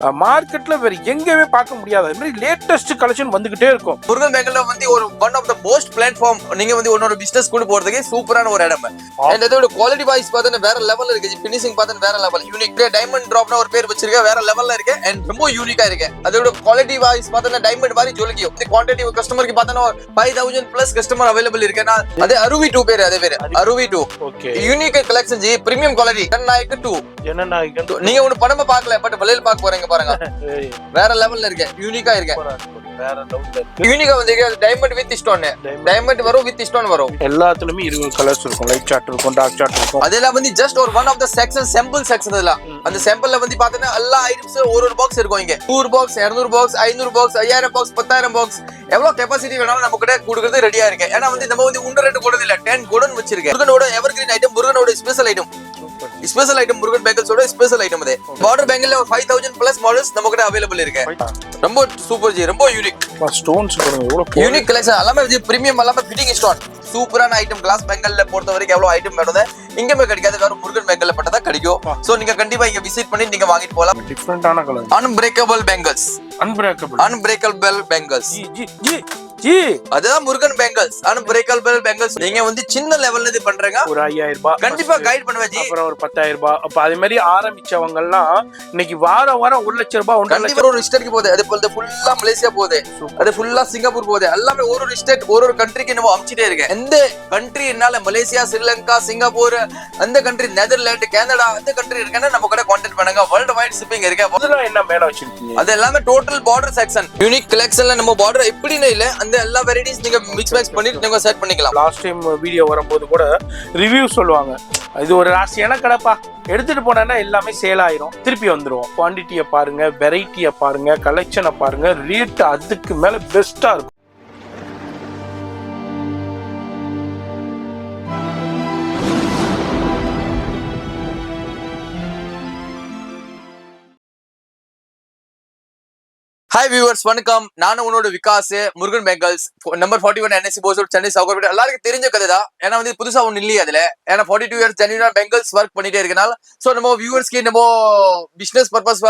மார்க்கெட்ல வேற எங்கேயுமே பார்க்க முடியாது. அது மாதிரி லேட்டஸ்ட் கலெக்ஷன் வந்துகிட்டே இருக்கும். முருகன் பேங்கல்ல வந்து ஒரு one of the most platform. நீங்க வந்து ஒரு பிசினஸ் கூட போறதுக்கு சூப்பரான ஒரு இடம். அண்ட் அதோட குவாலிட்டி வைஸ் பார்த்தா வேற லெவல்ல இருக்கு. ஃபினிஷிங் பார்த்தா வேற லெவல். யூனிக் டைமண்ட் டிராப்னா ஒரு பேர் வச்சிருக்க, வேற லெவல்ல இருக்கு. அண்ட் ரொம்ப யூனிக்கா இருக்கு. அதோட குவாலிட்டி வைஸ் பார்த்தா டைமண்ட் மாதிரி ஜொலிக்கும். இந்த குவாண்டிட்டி கஸ்டமருக்கு பார்த்தா 5000 பிளஸ் கஸ்டமர் அவைலபிள் இருக்குன்னா அது அருவி 2 பேர். அதே பேர் அருவி 2. Okay, unique collection G, premium quality. ஜனநாயக 2 நீங்க ஒன்னு படமா பார்க்கல, பட் வெளியில பார்க்க போறீங்க பாருங்க. வேற லெவல்ல இருக்கு, யூனிக்கா இருக்கு. வேற லெவல்ல யூனிக்கா வந்து டைமண்ட் வித் ஸ்டோன். டைமண்ட் வரும், வித் ஸ்டோன் வரும். எல்லாத்துலயுமே 20 கலர்ஸ் இருக்கும். லைட் சார்ட் இருக்கும், டார்க் சார்ட் இருக்கும். அதெல்லாம் வந்து ஜஸ்ட் ஒரு one of the section, sample section. இதெல்லாம் அந்த சாம்பிள்ல வந்து பாத்தீங்கன்னா எல்லா ஐட்டம்ஸ் ஒரு பாக்ஸ் இருக்கும். இங்க 100 box, 200 box, 500 box, 5000 box, 10000 box, எவ்வளவு கெபாசிட்டி வேணாலும் நம்ம கிட்ட கொடுக்கறது ரெடியா இருக்கு. ஏன்னா வந்து நம்ம வந்து உண்ட ரெண்டு கொடுறது இல்ல, 10 குடன் வச்சிருக்கேன். முருகனோட எவர்கிரீன் ஐட்டம், முருகனோட special item. Special item Murugan பேங்கல்ஸோட ஸ்பெஷல் ஐட்டம். அது பார்டர் பேங்கல்ல 5000 பிளஸ் மாடல்ஸ் நம்ம கிட்ட அவைலபிள் இருக்கு. ரொம்ப சூப்பர் ஜி, ரொம்ப யூனிக். ஸ்டோன்ஸ் பாருங்க எவ்வளவு யூனிக் கலெக்ஷன். எல்லாமே ஜி பிரீமியம், எல்லாமே ஃபிட்டிங் ஸ்டோன். சூப்பரான ஐட்டம். கிளாஸ் பேங்கல்ல பொறுத்த வரைக்கும் எவ்வளவு ஐட்டம் வேணும்னு இங்கமே கிடைக்காது, வேற முருகன் பேங்கல்ல பட்டதா கிடைக்கும். சோ நீங்க கண்டிப்பா இங்க விசிட் பண்ணி நீங்க வாங்கிட்டு போலாம். டிஃபரண்டான colour. Unbreakable bangles. Unbreakable bangles ji, அதுதான் முருகன் பேங்கல்ஸ். Unbreakable bangles. நீங்க வந்து சின்ன லெவல்ல இது பண்றீங்க, ஒரு 5000 ரூபாய் கண்டிப்பா கைட் பண்ணுவேன் ஜி. அப்புறம் ஒரு 10000 ரூபாய். அப்ப அதே மாதிரி ஆரம்பிச்சவங்க எல்லாம் இன்னைக்கு வாரம் 1 லட்சம் ரூபாய், 1.5 லட்சம் ஒரு ஸ்டேட்க்கு போகுது. அது போல ஃபுல்லா மலேசியா போகுது, அது ஃபுல்லா சிங்கப்பூர் போகுது. எல்லாமே ஒரு ஸ்டேட் ஒரு கண்ட்ரிக்கு நம்ம அனுப்பிச்சிட்டே இருக்கேன். எந்த கண்ட்ரி என்னால மலேசியா, ஸ்ரீலங்கா, சிங்கப்பூர், அந்த கண்ட்ரி, நெதர்லாந்து, கனடா, அந்த கண்ட்ரி இருக்கேன்னா நம்ம கூட கான்டாக்ட் பண்ணுங்க. வேர்ல்ட் வைட் ஷிப்பிங் இருக்கு. அதெல்லாம் என்ன மேல வச்சிருக்கீங்க? அது எல்லாமே டோட்டல் பார்டர் செக்ஷன். யூனிக் கலெக்ஷன்ல நம்ம பார்டர் எப்படின்னு இல்ல, அந்த எல்லா வெரைட்டிஸ் நீங்க மிக்ஸ் மேட்ச் பண்ணிட்டு நீங்க செட் பண்ணிக்கலாம். லாஸ்ட் டைம் வீடியோ வரும்போது கூட ரிவ்யூ சொல்லுவாங்க, இது ஒரு ராசியான கடைப்பா, எடுத்துட்டு போனா எல்லாமே சேல் ஆயிரும், திருப்பி வந்துருவோம். குவான்டிட்டியை பாருங்க, வெரைட்டியை பாருங்க, கலெக்ஷனை பாருங்க, ரேட் அதுக்கு மேல பெஸ்டா இருக்கும். ஹாய் வியூவர்ஸ், வணக்கம். நானும் உன்னோட Vikas. Murugan bangles number 41 NSC post, Chennai Sowcarpet. எல்லாருக்கும் தெரிஞ்ச கதை தான். ஏன்னா வந்து புதுசா ஒண்ணு இல்லையே அதுல. ஏன்னா 42 இயர்ஸ் ஜென்யூனா பெங்கல்ஸ் ஒர்க் பண்ணிட்டே இருக்கனால சோ நம்ம வியூவர்ஸ்க்கு நம்ம பிசினஸ் பர்பஸ்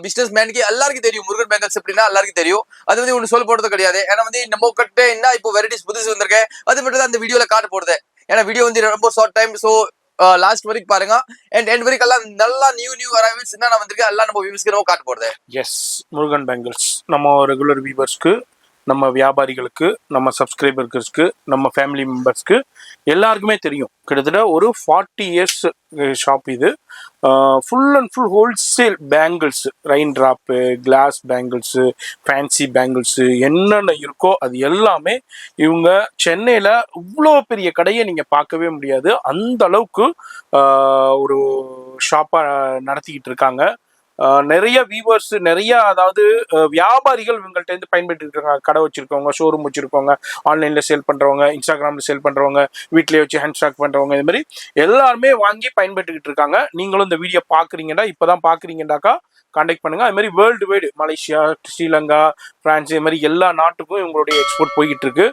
பிசினஸ் மேனுக்கு எல்லாருக்கும் தெரியும் முருகன் பேங்கல்ஸ் எப்படின்னா எல்லாருக்கும் தெரியும். அது வந்து ஒண்ணு சொல்ல போறது கிடையாது. ஏன்னா வந்து நம்ம கிட்ட என்ன இப்போ வெரைட்டிஸ் புதுசு வந்திருக்கு, அது மட்டும் தான் அந்த வீடியோல காட்ட போறது. ஏன்னா வீடியோ வந்து ரொம்ப ஷார்ட் டைம், சோ லாஸ்ட் வரைக்கும் பாருங்க. அண்ட் எண்ட் வரைக்கும் எல்லாம் நல்லா நியூ அரைவல்ஸ் என்ன வந்திருக்கு எல்லாம் நம்ம வியூவர்ஸ்க்கு நம்ம காட்ட போறது. எஸ், முருகன் பேங்கல்ஸ் நம்ம ரெகுலர் வியூவர்ஸ்க்கு, நம்ம வியாபாரிகளுக்கு, நம்ம சப்ஸ்கிரைபர்ஸ்க்கு, நம்ம ஃபேமிலி மெம்பர்ஸ்க்கு எல்லாருக்குமே தெரியும். கிட்டத்தட்ட ஒரு 40 இயர்ஸ் ஷாப் இது. Full and full wholesale bangles, rain drop, glass bangles, fancy bangles, என்னென்ன இருக்கோ அது எல்லாமே இவங்க சென்னையில் இவ்வளோ பெரிய கடையை நீங்கள் பார்க்கவே முடியாது. அந்த அளவுக்கு ஒரு ஷாப்பாக நடத்திக்கிட்டு இருக்காங்க. நிறைய வியூவர்ஸ், நிறைய அதாவது வியாபாரிகள் இவங்கள்ட்ட இருந்து பயன்பட்டு இருக்காங்க. கடை வச்சிருக்கவங்க, ஷோரூம் வச்சிருக்கவங்க, ஆன்லைன்ல சேல் பண்றவங்க, இன்ஸ்டாகிராம்ல சேல் பண்றவங்க, வீட்லயே வச்சு ஹேண்ட் ஸ்டாக் பண்றவங்க, இது மாதிரி எல்லாருமே வாங்கி பயன்பட்டுக்கிட்டு இருக்காங்க. நீங்களும் இந்த வீடியோ பாக்குறீங்கடா, இப்பதான் பாக்குறீங்கடாக்கா கான்டாக்ட் பண்ணுங்க. அது மாதிரி world wide Malaysia, Sri Lanka, France, இது மாதிரி எல்லா நாட்டுக்கும் இவங்களுடைய எக்ஸ்போர்ட் போய்கிட்டு இருக்கு.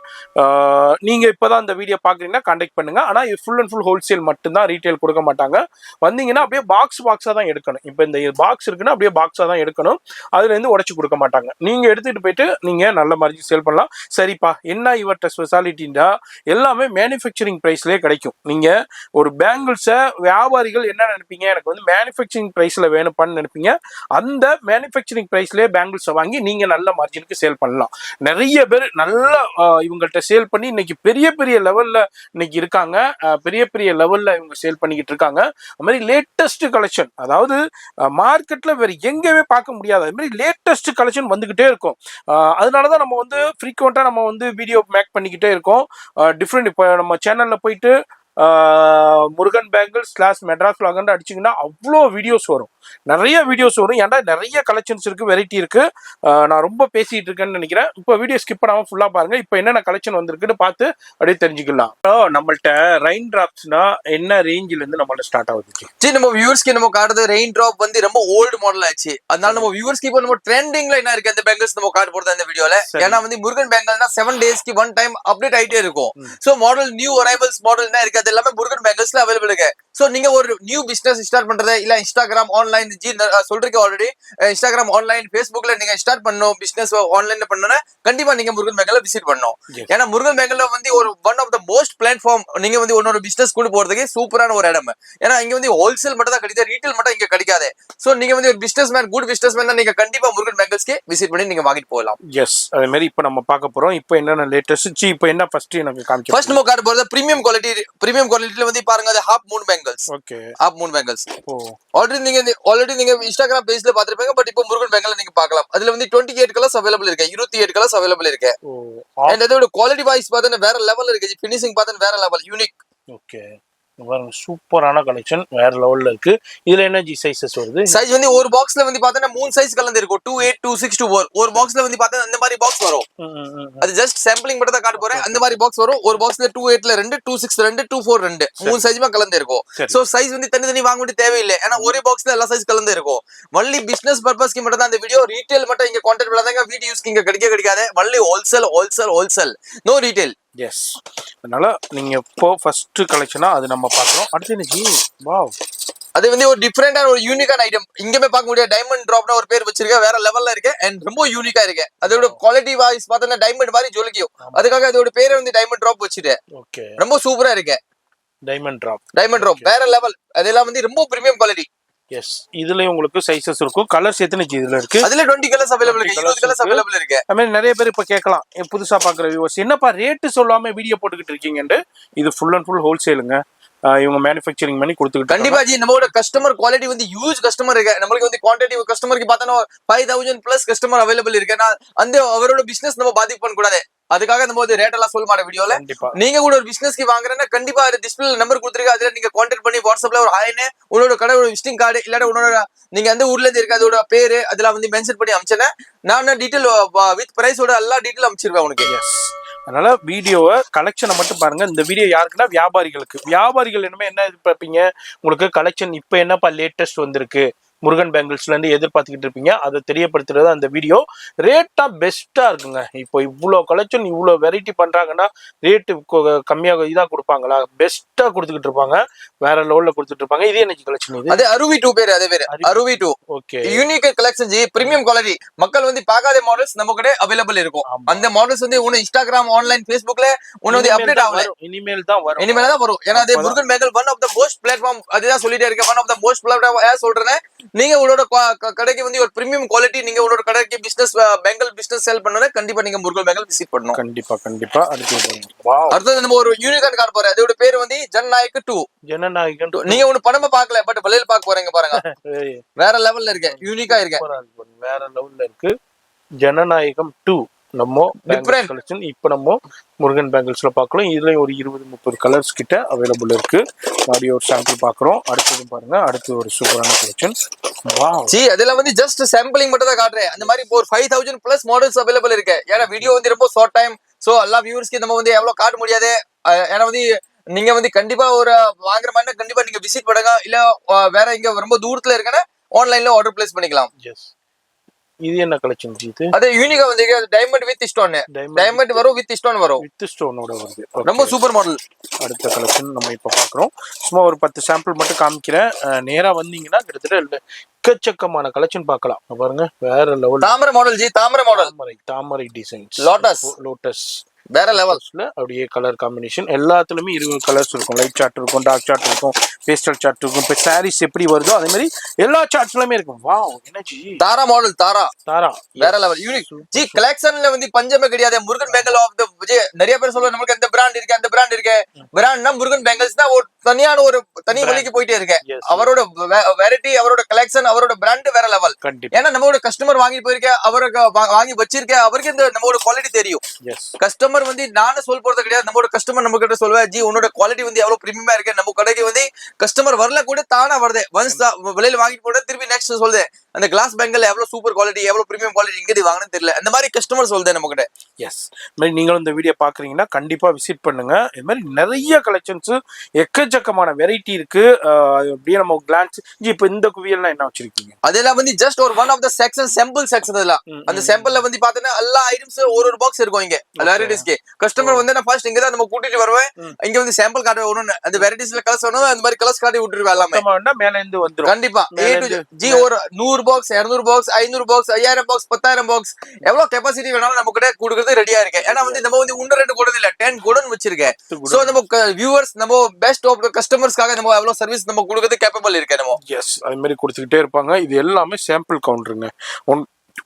நீங்க இப்பதான் இந்த வீடியோ பாக்குறீங்கன்னா கான்டாக்ட் பண்ணுங்க. ஆனா இது ஃபுல் அண்ட் ஃபுல் ஹோல்சேல் மட்டும்தான், ரீட்டைல் கொடுக்க மாட்டாங்க. வந்தீங்கன்னா அப்படியே பாக்ஸா தான் எடுக்கணும். இப்போ இந்த பாக்ஸ் இருக்குன்னா அப்படியே பாக்ஸா தான் எடுக்கணும். அதுல இருந்து உடைச்சு கொடுக்க மாட்டாங்க. நீங்க எடுத்துட்டு போயிட்டு நீங்க நல்ல மாதிரி சேல் பண்ணலாம். சரிப்பா, என்ன இவர்கிட்ட ஸ்பெஷாலிட்டின்னா எல்லாமே மேனுஃபேக்சரிங் பிரைஸ்லயே கிடைக்கும். நீங்க ஒரு பேங்கிள்ஸை வியாபாரிகள் என்ன நினைப்பீங்க, எனக்கு வந்து மேனுஃபேக்சரிங் பிரைஸ்ல வேணும்னு நினைப்பீங்க. அந்த மேனுஃபேக்சரிங் பிரைஸ்லயே பேங்கிள்ஸை வாங்கி நீங்க நல்ல மார்ஜினுக்கு சேல் பண்ணலாம். நிறைய பேர் நல்லா இவங்கள்ட்ட சேல் பண்ணி இன்னைக்கு பெரிய லெவல்ல இன்னைக்கு இருக்காங்க. பெரிய லெவல்ல இவங்க சேல் பண்ணிக்கிட்டு இருக்காங்க. அது மாதிரி லேட்டஸ்ட் கலெக்ஷன், அதாவது மார்க்கெட்ல வேற எங்கேயுமே பார்க்க முடியாது, அது மாதிரி லேட்டஸ்ட் கலெக்ஷன் வந்துகிட்டே இருக்கும். அதனாலதான் நம்ம வந்து ஃப்ரீக்வெண்டா நம்ம வந்து வீடியோ மேக் பண்ணிக்கிட்டே இருக்கோம். டிஃப்ரெண்ட் இப்போ நம்ம சேனல்ல போயிட்டு முருகன் பேங்கிள்ஸ் /மெட்ராஸ் vlog அடிச்சிங்கன்னா அவ்வளோ வீடியோஸ் வரும், நிறைய வீடியோஸ் வரும். ஏன்டா நிறைய கலெக்ஷன்ஸ் இருக்கு, வெரைட்டி இருக்கு. நான் ரொம்ப பேசிட்டு இருக்கேன்னு நினைக்கிறேன். இப்போ வீடியோ ஸ்கிப் பண்ணாம ஃபுல்லா பாருங்க. இப்போ என்னென்ன கலெக்ஷன் வந்திருக்குன்னு பார்த்து அப்படியே தெரிஞ்சுக்கலாம். நம்மள்ட்ட ரெயின் டிராப்ஸ்னா என்ன ரேஞ்சில இருந்து நம்மள்ட்ட ஸ்டார்ட் ஆகுது? சரி, நம்ம வியூவர்ஸ்க்கு நம்ம காட்டுறது ரெயின் டிராப் வந்து ரொம்ப ஓல்டு மாடல் ஆச்சு. அதனால நம்ம வியூவர்ஸ்க்கு இப்போ நம்ம ட்ரெண்டிங்ல என்ன இருக்கு அந்த பேங்கிள்ஸ் நம்ம காட்ட போறது இந்த வீடியோல. ஏன்னா வந்து முருகன் பேங்கிள்னா 7 டேஸ்க்கு 1 டைம் அப்டேட் ஆயிட்டே இருக்கும். So model new arrivals model என்ன இருக்கு அது எல்லாமே முருகன் பேங்கிள்ஸ்ல அவைலபிள் இருக்கு. சோ நீங்க ஒரு நியூ பிசினஸ் ஸ்டார்ட் பண்றது இல்ல இன்ஸ்டாகிராம், ஆன்லைன் ஆன்லைன் ஜி சொல்றீங்க ஆல்ரெடி இன்ஸ்டாகிராம் ஆன்லைன் ஃபேஸ்புக்ல நீங்க ஸ்டார்ட் பண்ணணும் பிசினஸ் ஆன்லைன்ல பண்ணனும்னா கண்டிப்பா நீங்க முருகன் பேங்கல விசிட் பண்ணணும். Yes. ஏன்னா முருகன் பேங்கல வந்து ஒரு one of the most platform நீங்க வந்து ஒன்னொரு பிசினஸ் கொண்டு போறதுக்கு சூப்பரான ஒரு இடம். ஏன்னா இங்க வந்து ஹோல்சேல் மட்டும் தான் கிடைக்குது, ரீட்டைல் மட்டும் இங்க கிடைக்காது. சோ நீங்க வந்து ஒரு business man good business man நீங்க கண்டிப்பா முருகன் பேங்கல்ஸ்க்கு விசிட் பண்ணி நீங்க வாங்கிட்டு போகலாம். எஸ், அதே மாதிரி இப்போ நம்ம பார்க்க போறோம். இப்போ என்னென்ன லேட்டஸ்ட் இப்போ என்ன ஃபர்ஸ்ட் எனக்கு காமிக்க ஃபர்ஸ்ட் நம்ம காட்ட போறது பிரீமியம் குவாலிட்டில வந்து பாருங்க அது half moon bangles. Okay. Half moon bangles oh already நீங்க இன்ஸ்டாகிராம் பேஜ்ல பாத்திருப்பீங்க. பட் இப்போ முருகன் பேங்கல்ல நீங்க பார்க்கலாம். அதுல வந்து 28 கலர்ஸ் அவைலபிள் இருக்கு, 28 கலர்ஸ் அவைலபிள் இருக்கு. ஓ அண்ட் அதோட குவாலிட்டி வைஸ் பார்த்தா வேற லெவல் இருக்கு, ஃபினிஷிங் பார்த்தா வேற லெவல் யூனிக். ஓகே, பாருங்க சூப்பரான கலெக்ஷன் வேற லெவல்ல இருக்கு. இதுல என்ன ஜி சைஸஸ் வருது? சைஸ் வந்து ஒரு பாக்ஸ்ல வந்து பார்த்தா 3 சைஸ் கலந்து இருக்கும், 28, 26, 24. ஒரு பாக்ஸ்ல வந்து பார்த்தா அந்த மாதிரி பாக்ஸ் வரும். அது ஜஸ்ட் சாம்பிளிங் மட்டும் தான் காட்ட போறேன். அந்த மாதிரி பாக்ஸ் வரும். ஒரு பாக்ஸ்ல 28ல 2, 26 2, 24 2 3 சைஸ்மா கலந்து இருக்கும். சோ சைஸ் வந்து தனி வாங்க வேண்டிய தேவையில்லை. ஏன்னா ஒரே பாக்ஸ்ல எல்லா சைஸ் கலந்து இருக்கும். ஒன்லி பிசினஸ் பர்பஸ்க்கு மட்டும் தான் அந்த வீடியோ. ரீட்டைல் மட்டும் இங்க கான்டெக்ட் பண்ணாதீங்க. வீடியோ யூஸ்க்கு இங்க கிடைக்காது. Only wholesale no retail. Yes, அதனால நீங்க இப்போ ஃபர்ஸ்ட் கலெக்ஷனா அது நம்ம பார்க்குறோம். அடுத்து என்ன ஜி? வாவ், அது வந்து ஒரு டிஃபரெண்டான ஒரு யூனிக்கான ஐட்டம். இங்கமே பார்க்க முடியாது. டைமண்ட் டிராப்னா ஒரு பேர் வச்சிருக்க, வேற லெவல்ல இருக்கு அண்ட் ரொம்ப யூனிக்கா இருக்கு. அதோட குவாலிட்டி வைஸ் பார்த்தா டைமண்ட் மாதிரி ஜொலிக்கும். அதுக்காக அதோட பேரை வந்து டைமண்ட் டிராப் வச்சிட்டு ஓகே, ரொம்ப சூப்பரா இருக்கு. டைமண்ட் டிராப் வேற லெவல். அதெல்லாம் வந்து ரொம்ப பிரீமியம் குவாலிட்டி. எஸ், இதுலயும் உங்களுக்கு சைஸஸ் இருக்கும். கலர்ஸ் எத்தனை ஜி இதுல இருக்கு? அதுல 20 கலர்ஸ் அவைலபிள் இருக்கு, 20 கலர்ஸ் அவைலபிள் இருக்கு. ஐ மீன் நிறைய பேர் இப்ப கேட்கலாம், புதுசா பாக்குற வியூவர்ஸ், என்னப்பா ரேட்டு சொல்லாம வீடியோ போட்டுக்கிட்டு இருக்கீங்கன்னு. இது ஃபுல் அண்ட் ஃபுல் ஹோல்சேலுங்க. இவங்க மேனுஃபேக்சரிங் பண்ணி கொடுத்துக்கிட்டு. கண்டிப்பா ஜி, நம்மளோட கஸ்டமர் குவாலிட்டி வந்து ஹியூஜ் கஸ்டமர் இருக்கு. நம்மளுக்கு வந்து குவான்டிட்டி கஸ்டமருக்கு பார்த்தா 5000 பிளஸ் கஸ்டமர் அவைலபிள் இருக்கு. அந்த அவரோட பிசினஸ் நம்ம பாதிப்பு பண்ண கூடாது. அதுக்காக நம்ம வந்து ரேட் எல்லாம் சொல்ல மாட்டேன் வீடியோல. நீங்க கூட ஒரு பிசினஸ்க்கு வாங்குறேன்னா கண்டிப்பா டிஸ்பிளே நம்பர் கொடுத்துருக்க, அதுல நீங்க கான்டாக்ட் பண்ணி வாட்ஸ்அப்ல ஒரு ஹாய்னு உங்களோட கடை விசிட்டிங் கார்டு இல்லாட்ட உன்னோட நீங்க எந்த ஊர்ல இருந்து இருக்கு அதோட பேரு அதெல்லாம் வந்து மென்ஷன் பண்ணி அமிச்சேன். நான் டீடைல் வித் பிரைஸோட எல்லா டீடைல் அமிச்சிருவேன் உனக்கு. அதனால வீடியோவை கலெக்ஷனை மட்டும் பாருங்க. இந்த வீடியோ யாருக்குன்னா வியாபாரிகள் என்னமே என்ன எதிர்பார்ப்பீங்க, உங்களுக்கு கலெக்ஷன் இப்போ என்னப்பா லேட்டஸ்ட் வந்திருக்கு முருகன் பேங்கிள்ஸ்ல இருந்து எதிர்பார்த்துக்கிட்டு இருப்பீங்க. அதை தெரியப்படுத்துறது அந்த வீடியோ. ரேட்டா பெஸ்டா இருக்குங்க. இப்போ இவ்வளோ கலெக்ஷன் இவ்வளோ வெரைட்டி பண்றாங்கன்னா ரேட்டு கம்மியாக இதா கொடுப்பாங்களா? பெஸ்டா கொடுத்துக்கிட்டு இருப்பாங்க, வேற லெவல்ல கொடுத்துட்டு இருப்பாங்க. இது என்ன கலெக்ஷன்? இது அது அருவி 2 பேர். அதே பேர் அருவி 2. Okay, unique collection G, premium quality. மக்கள் வந்து பார்க்காத மாடல்ஸ் நம்ம கிட்ட அவைலபிள் இருக்கும். அந்த மாடல்ஸ் வந்து உன இன்ஸ்டாகிராம் ஆன்லைன் ஃபேஸ்புக்ல உன வந்து அப்டேட் ஆகல, இனிமேல் தான் வரும். ஏன்னா அது Murugan bangle one of the most platform. அதுதான் சொல்லிட்டே இருக்கேன், one of the most platform. ஏன் சொல்றேன், நீங்க உங்களோட கடைக்கு வந்து ஒரு பிரீமியம் குவாலிட்டி, நீங்க உங்களோட கடைக்கு பிசினஸ் பெங்கல் பிசினஸ் செல் பண்ணனும் கண்டிப்பா நீங்க முருகன் பேங்கல் விசிட் பண்ணணும். கண்டிப்பா. அடுத்து நம்ம ஒரு யூனிக்கான கார் போறோம். அதோட பேர் வந்து ஜனநாயக் 2. நீங்க ஒண்ணு படமா பார்க்கல, பட் வெளியில பார்க்க போறீங்க பாருங்க. வேற லெவல்ல இருக்கு, யூனிக்கா இருக்கு, வேற லெவல்ல இருக்கு. ஜனநாயகம் 2 நம்ம கலெக்ஷன் இப்போ நம்ம முருகன் பேங்கிள்ஸ்ல பார்க்கலாம். இதுலயும் ஒரு 20-30 கலர்ஸ் கிட்ட அவைலபிள் இருக்கு. மாதிரி ஒரு சாம்பிள் பாக்குறோம். அடுத்தது பாருங்க, அடுத்து ஒரு சூப்பரான கலெக்ஷன். வாவ் ஜி, அதெல்லாம் வந்து ஜஸ்ட் சாம்பிளிங் மட்டும் தான் காட்டுறேன். அந்த மாதிரி இப்போ ஒரு 5000 பிளஸ் மாடல்ஸ் அவைலபிள் இருக்கு. ஏன்னா வீடியோ வந்து ரொம்ப ஷார்ட் டைம். சோ எல்லா வியூவர்ஸ்க்கு நம்ம வந்து எவ்வளவு காட்ட முடியாது. ஏன்னா வந்து நீங்க வந்து கண்டிப்பா ஒரு வாங்குற மாதிரி கண்டிப்பா நீங்க விசிட் பண்ணுங்க. இல்ல வேற இங்க ரொம்ப தூரத்துல இருக்கனா ஆன்லைன்ல ஆர்டர் பிளேஸ் பண்ணிக்கலாம். இது என்ன கலெக்ஷன் ஜி? இது அது யூனிக்கா வந்து டைமண்ட் வித் ஸ்டோன். டைமண்ட் வரும், வித் ஸ்டோன் வரும். வித் ஸ்டோனோட வருது. ரொம்ப சூப்பர் மாடல். அடுத்த கலெக்ஷன் நம்ம இப்ப பாக்குறோம். சும்மா ஒரு 10 சாம்பிள் மட்டும் காமிக்கிறேன். நேரா வந்தீங்கன்னா கிட்டத்தட்ட எக்கச்சக்கமான கலெக்ஷன் பார்க்கலாம். பாருங்க, வேற லெவல். தாமரை மாடல் ஜி, தாமரை டிசைன்ஸ், லோட்டஸ் வேற லெவல்ஸ்ல அப்படியே கலர் காம்பினேஷன் எல்லாத்துலயுமே 20 கலர்ஸ் இருக்கும். லைட் சார்ட் இருக்கும், டார்க் சார்ட் இருக்கும், பேஸ்டல் சார்ட் இருக்கும். இப்ப சாரீஸ் எப்படி வருதோ அதே மாதிரி எல்லா சார்ட்ஸ்லயுமே இருக்கும். வாவ், என்ன ஜி? தாரா மாடல், தாரா வேற லெவல் யூனிக் ஜி. கலெக்ஷன்ல வந்து பஞ்சமே கிடையாது. முருகன் பேங்கல் ஆஃப் தி நிறைய பேர் சொல்லுவாங்க நமக்கு அந்த பிராண்ட் இருக்கு. பிராண்ட்னா முருகன் பேங்கல்ஸ் தான். ஒரு தனியான ஒரு தனி வழிக்கு போயிட்டே இருக்கு. அவரோட வெரைட்டி, அவரோட கலெக்ஷன், அவரோட பிராண்ட் வேற லெவல். ஏன்னா நம்மளோட கஸ்டமர் வாங்கி போயிருக்க, அவருக்கு வாங்கி வச்சிருக்க, அவருக்கு இந்த நம்மளோட குவாலிட்டி தெரியும். கஸ்டமர் வந்து நானே சொல் போறது கிடையாது. நம்மளோட கஸ்டமர் நம்ம கிட்ட சொல்லுவேன், ஜி உன்னோட குவாலிட்டி வந்து எவ்வளவு பிரீமியமா இருக்கு. நம்ம கடைக்கு வந்து கஸ்டமர் வரல கூட தானா வருது. ஒன்ஸ் வெளியில வாங்கிட்டு போட திருப்பி நெக்ஸ்ட் சொல்லுது, அந்த கிளாஸ் பேங்கல் எவ்வளவு சூப்பர் குவாலிட்டி, எவ்வளவு பிரீமியம் குவாலிட்டி இங்க வாங்கணும்னு தெரியல. அந்த மாதிரி கஸ்டமர் சொல்லுது நம்ம கிட்ட. எஸ், நீங்களும் இந்த வீடியோ பாக்குறீங்கன்னா கண்டிப்பா விசிட் பண்ணுங்க. இது மாதிரி நிறைய கலெக்ஷன்ஸ், எக்கச்சக்கமான வெரைட்டி இருக்கு. அப்படியே நம்ம கிளான்ஸ் ஜி. இப்ப இந்த குவியல்னா என்ன வச்சிருக்கீங்க? அதெல்லாம் வந்து ஜஸ்ட் ஒரு one of the section, sample section. அந்த சாம்பிள்ல வந்து பாத்தீங்கன்னா எல்லா ஐட்டம்ஸ் ஒரு பாக்ஸ் இருக்கும். இங்க வெரைட்டிஸ் ஆபீஸ்க்கு கஸ்டமர் வந்து நான் ஃபர்ஸ்ட் இங்க தான் நம்ம கூட்டிட்டு வருவேன், இங்க வந்து சாம்பிள் காட்ட வரணும், அந்த வெரைட்டிஸ்ல கலர்ஸ் வேணும், அந்த மாதிரி கலர்ஸ் காட்டி விட்டுருவேன் எல்லாமே மேல இருந்து வந்துரும். கண்டிப்பா. A to Z. ஜி ஒரு 100 box 200 box 500 box 5000 box 10000 box எவ்வளவு கெபாசிட்டி வேணாலும் நம்ம கிட்ட கொடுக்கறது ரெடியா இருக்கு. ஏன்னா வந்து நம்ம வந்து ஒன்று ரெண்டு கூட இல்ல 10 குடன் வச்சிருக்கேன். சோ நம்ம வியூவர்ஸ் நம்ம பெஸ்ட் ஆஃப் கஸ்டமர்ஸ்க்காக நம்ம எவ்வளவு சர்வீஸ் நம்ம கொடுக்கறது கேப்பபிள் இருக்கு நம்ம. எஸ் அது மாதிரி கொடுத்துக்கிட்டே இருப்பாங்க. இது எல்லாமே சாம்பிள் கவுண்டருங்க.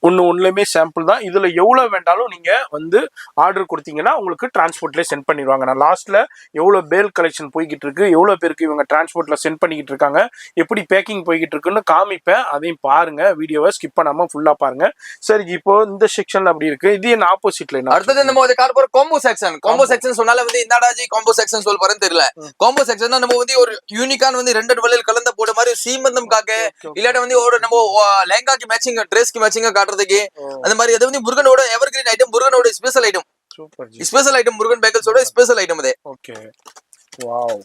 ஒன்றுலையுமே சாம்பிள் தான். இதுல எவ்வளவு வேண்டாலும் நீங்க வந்து ஆர்டர் கொடுத்தீங்கன்னா உங்களுக்கு டிரான்ஸ்போர்ட்லேயே சென்ட் பண்ணிடுவாங்க. நான் லாஸ்ட்ல எவ்வளவு பேல் கலெக்ஷன் போய்கிட்டு இருக்கு, எவ்வளவு பேருக்கு இவங்க டிரான்ஸ்போர்ட்ல சென்ட் பண்ணிக்கிட்டு இருக்காங்க, எப்படி பேக்கிங் போய்கிட்டு இருக்குன்னு காமிப்பேன். அதையும் பாருங்க, வீடியோவை ஸ்கிப் பண்ணாம ஃபுல்லா பாருங்க. சரி இப்போ இந்த செக்ஷன்ல அப்படி இருக்கு. இது என்ன ஆப்போசிட்ல என்ன? அடுத்தது நம்ம வந்து காட்ட போற காம்போ செக்ஷன். காம்போ செக்ஷன் சொன்னால வந்து என்னடா ஜி காம்போ செக்ஷன் சொல்ல போறேன்னு தெரியல. காம்போ செக்ஷன் நம்ம வந்து ஒரு யூனிக்கான வந்து ரெண்டு வளையல் கலந்த போட மாதிரி சீமந்தம் காக்க இல்லாட்ட வந்து ஒரு நம்ம லெஹங்காக்கு மேட்சிங் ட்ரெஸ்க்கு மேட்சிங் காட்டுறதுக்கு அந்த மாதிரி அது வந்து முருகனோட எவர்கிரீன் ஐட்டம், முருகனோட special item. Super ji. Special item Murugan பேக்கல்ஸோட ஸ்பெஷல் ஐட்டம் இது. ஓகே வாவ்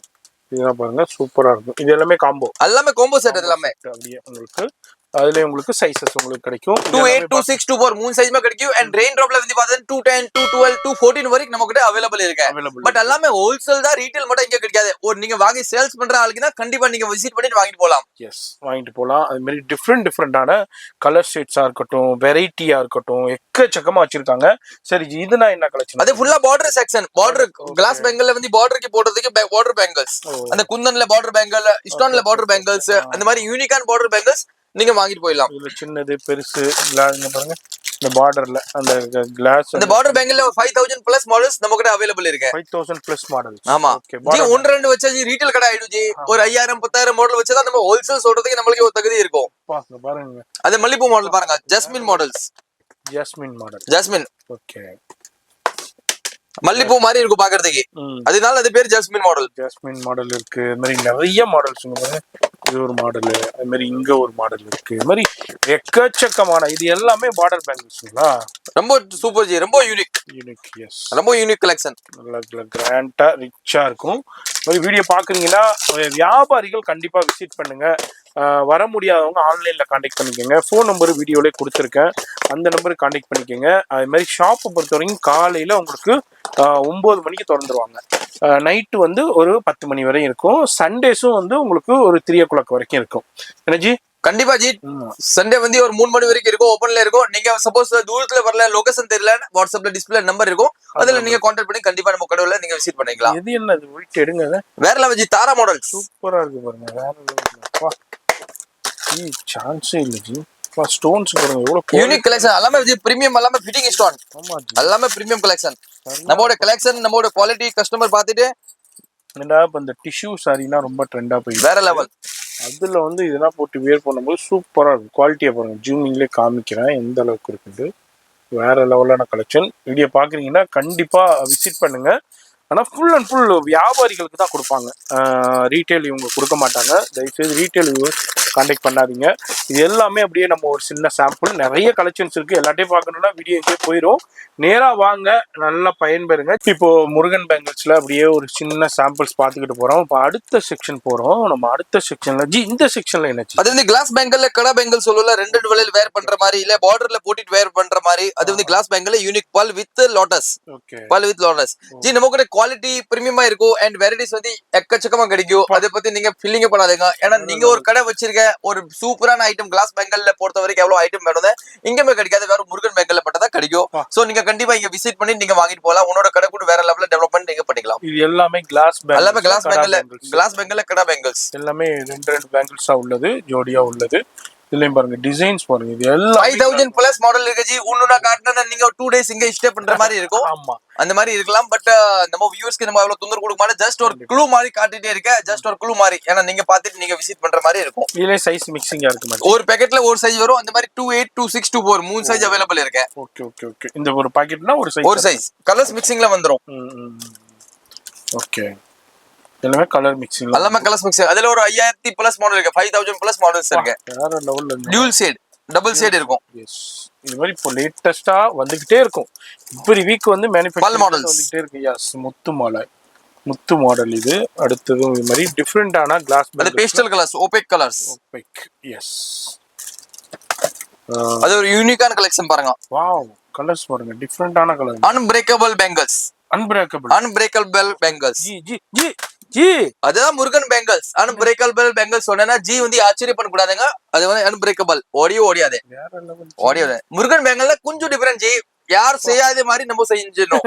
இதெல்லாம் பாருங்க சூப்பரா இருக்கும். இது எல்லாமே காம்போ, எல்லாமே காம்போ செட். எல்லாமே அப்படியே உங்களுக்கு அதுல உங்களுக்கு சைஸஸ் உங்களுக்கு கிடைக்கும். 28 26 24 மூணு சைஸ்மா கிடைக்கும். அண்ட் ரெயின் டிராப்ல வந்து பாத்தா 210 212 214 வரைக்கும் நம்ம கிட்ட அவைலபிள் இருக்கு. பட் எல்லாமே ஹோல்சேல் தான், ரீட்டைல் மட்டும் இங்க கிடைக்காது. ஒரு நீங்க வாங்கி சேல்ஸ் பண்ற ஆளுக்குனா கண்டிப்பா நீங்க விசிட் பண்ணிட்டு வாங்கிட்டு போலாம். எஸ் வாங்கிட்டு போலாம். அது மாதிரி டிஃப்ரெண்டான கலர் ஷேட்ஸா இருக்கட்டும், வெரைட்டியா இருக்கட்டும், எக்கச்சக்கமா வச்சிருக்காங்க. சரி ஜி இதுனா என்ன கலெக்ஷன்? அது ஃபுல்லா பார்டர் செக்ஷன். பார்டர் கிளாஸ் பேங்கிள்ல வந்து பார்டருக்கு போடுறதுக்கு பார்டர் பேங்கிள்ஸ், அந்த குந்தன்ல பார்டர் பேங்கிள், ஸ்டோன்ல பார்டர் பேங்கிள்ஸ், அந்த மாதிரி யூனிக்கான பார்டர் பேங்கிள்ஸ் நீங்க வாங்கிட்டு போயிடலாம். இதுல சின்னது பெருசு கிளாஸ் பாருங்க. இந்த பார்டர்ல அந்த கிளாஸ் அந்த பார்டர் பேங்கிள்ல 5000 பிளஸ் மாடல்ஸ் நம்ம கிட்ட அவைலபிள் இருக்கு. 5000 பிளஸ் மாடல்ஸ். ஆமா ஜி ஒன்று ரெண்டு வச்சா ஜி ரீட்டைல் கடை ஆயிடும் ஜி. ஒரு 5000 10000 மாடல் வச்சா நம்ம ஹோல்சேல் சொல்றதுக்கு நம்மளுக்கு ஒரு தகுதி இருக்கும். பாருங்க அது மல்லிப்பூ மாடல் பாருங்க, Jasmine models. Jasmine model. Jasmine okay மல்லிப்பூ மாதிரி இருக்கும் பாக்குறதுக்கு, அதனால அது பேர் ஜஸ்மின் மாடல். ஜாஸ்மின் மாடல் இருக்கு. இது மாதிரி நிறைய மாடல்ஸ் இது ஒரு மாடல், அது மாதிரி இங்க ஒரு மாடல் இருக்கு. இது மாதிரி எக்கச்சக்கமான இது எல்லாமே பார்டர் பேங்கிள்ஸ்ங்களா? ரொம்ப சூப்பர் ஜி, ரொம்ப யூனிக். எஸ் ரொம்ப யூனிக் கலெக்ஷன். நல்ல கிராண்டா ரிச்சா இருக்கும். மாதிரி வீடியோ பாக்குறீங்கன்னா வியாபாரிகள் கண்டிப்பா விசிட் பண்ணுங்க. வர முடியாதவங்க ஆன்லைன்ல கான்டாக்ட் பண்ணிக்கோங்க. ஃபோன் நம்பர் வீடியோலே கொடுத்துருக்கேன், அந்த நம்பருக்கு கான்டாக்ட் பண்ணிக்கோங்க. அது மாதிரி ஷாப்பை பொறுத்த வரைக்கும் காலையில உங்களுக்கு 9 மணிக்கு திறந்துருவாங்க. நைட்டு வந்து ஒரு 10 மணி வரையும் இருக்கும். சண்டேஸும் வந்து உங்களுக்கு ஒரு 3 o'clock வரைக்கும் இருக்கும். எனர்ஜி கண்டிப்பா ஜி. சண்டே வந்து ஒரு 3 மணி வரைக்கும் இருக்கும், ஓபன்ல இருக்கும். நீங்க சப்போஸ் தூரத்துல வரல, லொகேஷன் தெரியல, வாட்ஸ்அப்ல டிஸ்பிளே நம்பர் இருக்கும், அதுல நீங்க கான்டாக்ட் பண்ணி கண்டிப்பா நம்ம கடையில நீங்க விசிட் பண்ணிக்கலாம். இது என்ன இது வெயிட் எடுங்க. வேற லெவல் ஜி, தாரா மாடல் சூப்பரா இருக்கு பாருங்க. வேற லெவல் சான்ஸே இல்ல ஜி. ஸ்டோன்ஸ் பாருங்க எவ்வளவு யூனிக் கலெக்ஷன். எல்லாமே ஜி பிரீமியம், எல்லாமே ஃபிட்டிங் ஸ்டோன். ஆமா ஜி, எல்லாமே பிரீமியம் கலெக்ஷன். நம்மளோட கலெக்ஷன், நம்மளோட குவாலிட்டி கஸ்டமர் பார்த்துட்டு என்னடா இப்ப இந்த டிஷ்யூ சாரினா ரொம்ப ட்ரெண்டா போய் வேற லெவல். அதுல வந்து இதெல்லாம் போட்டு வேர் பண்ணும்போது சூப்பரா இருக்கும். குவாலிட்டியா பாருங்க, ஜூமிங்லேயே காமிக்கிறேன் எந்த அளவுக்கு இருக்குது. வேற லெவலான கலெக்ஷன். வீடியோ பாக்குறீங்கன்னா கண்டிப்பா விசிட் பண்ணுங்க. ஆனா ஃபுல் அண்ட் ஃபுல் வியாபாரிகளுக்கு தான் கொடுப்பாங்க, ரீட்டைல் இவங்க கொடுக்க மாட்டாங்க. தயவுசெய்து ரீட்டைல் கான்டாக்ட் பண்ணாதீங்க. இது எல்லாமே அப்படியே நம்ம ஒரு சின்ன சாம்பிள். நிறைய கலெக்ஷன்ஸ் இருக்கு, எல்லாத்தையும் பார்க்கணும்னா வீடியோ எங்கேயே போயிடும். நேரா வாங்க, நல்லா பயன்பெறுங்க. இப்போ முருகன் பேங்கிள்ஸ்ல அப்படியே ஒரு சின்ன சாம்பிள்ஸ் பார்த்துக்கிட்டு போறோம். இப்போ அடுத்த செக்ஷன் போறோம். நம்ம அடுத்த செக்ஷன்ல ஜி இந்த செக்ஷன்ல என்ன? அது வந்து கிளாஸ் பேங்கிள்ல கடா பேங்கிள் சொல்லல, ரெண்டு வளையல் வேர் பண்ற மாதிரி, இல்ல பார்டர்ல போட்டுட்டு வேர் பண்ற மாதிரி. அது வந்து கிளாஸ் பேங்கிள்ல unique ball with lotus. Okay ball with lotus ji. நம்ம கூட குவாலிட்டி பிரீமியமா இருக்கும் அண்ட் வெரைட்டிஸ் வந்து எக்கச்சக்கமா கிடைக்கும். அதை பத்தி நீங்க ஃபீலிங் பண்ணாதீங்க. ஏன்னா நீங்க ஒரு கடை வச்சிருக்க, ஒரு சூப்பரான ஐட்டம் கிளாஸ் பேங்கிள்ல பொறுத்த வரைக்கும் எவ்வளவு ஐட்டம் வேணும் இங்கமே கிடைக்காது, வேற முருகன் பேங்கிள்ல மட்டும் கிடைக்கும். சோ நீங்க கண்டிப்பா இங்க விசிட் பண்ணி நீங்க வாங்கிட்டு போலாம். உன்னோட கடை கூட வேற லெவல்ல டெவலப்மெண்ட் நீங்க பண்ணிக்கலாம். இது எல்லாமே கிளாஸ் பேங்கிள்ஸ், எல்லாமே கிளாஸ் பேங்கிள்ல கடா பேங்கிள்ஸ், எல்லாமே ரெண்டு பேங்கிள்ஸா உள்ளது, ஜோடியா உள்ளது. இதுலயும் பாருங்க டிசைன்ஸ் பாருங்க. இது எல்லாம் 5000 பிளஸ் மாடல் இருக்கு ஜி. ஒண்ணுனா காட்டினா நீங்க 2 days இங்க ஸ்டே பண்ற மாதிரி இருக்கும். ஆமா அந்த மாதிரி இருக்கலாம். பட் நம்ம வியூவர்ஸ்க்கு நம்ம அவ்வளவு தொந்தரவு கொடுக்க மாட்டோம். ஜஸ்ட் ஒரு க்ளூ மாதிரி காட்டிட்டே இருக்க, ஜஸ்ட் ஒரு க்ளூ மாதிரி. ஏன்னா நீங்க பாத்துட்டு நீங்க விசிட் பண்ற மாதிரி இருக்கும். இதுல சைஸ் மிக்சிங்கா இருக்கு மாதிரி. ஒரு பாக்கெட்ல ஒரு சைஸ் வரும். அந்த மாதிரி 28 26 24 மூணு சைஸ் அவைலபிள் இருக்கு. Okay okay okay. இந்த ஒரு பாக்கெட்னா ஒரு சைஸ் கலர்ஸ் மிக்சிங்ல வந்துரும். ஓகே எல்லாமே கலர் மிக்சிங், எல்லாமே கலர்ஸ் மிக்சிங். அதுல ஒரு 5000 பிளஸ் மாடல் இருக்கு, 5000 பிளஸ் மாடல்ஸ் இருக்கு. வேற லெவல்ல டியூல் ஷேட், டபுள் ஷேட் இருக்கும். எஸ் இது மாதிரி இப்போ லேட்டஸ்டா வந்துகிட்டே இருக்கும். எவ்ரி வீக் வந்து மேனுஃபேக்சரிங் வந்துகிட்டே இருக்கு. எஸ் முத்து மாடல் இது. அடுத்ததும் இது மாதிரி டிஃபரெண்டான கிளாஸ் அது pastel colours, opaque colours. Opaque S. அது ஒரு யூனிக்கான கலெக்ஷன் பாருங்க. வாவ் கலர்ஸ் பாருங்க, டிஃப்ரெண்டான colour. Unbreakable bangles. Unbreakable. Unbreakable bangles. ஜி ஜி ஜி ஜி. அதுதான் முருகன் பெங்கல்ஸ். அன்பிரேக்கபிள் பெங்கல்ஸ் சொன்னா ஜி வந்து ஆச்சரியம் பண்ண கூடாதுங்க. அது வந்து அன்பிரேக்கபிள். ஓடியாது. வேற லெவல். ஓடியாது. முருகன் பெங்கல்ல கொஞ்சம் டிஃபரெண்ட் ஜி. யார் செய்யாத மாதிரி நம்ம செஞ்சிடணும்.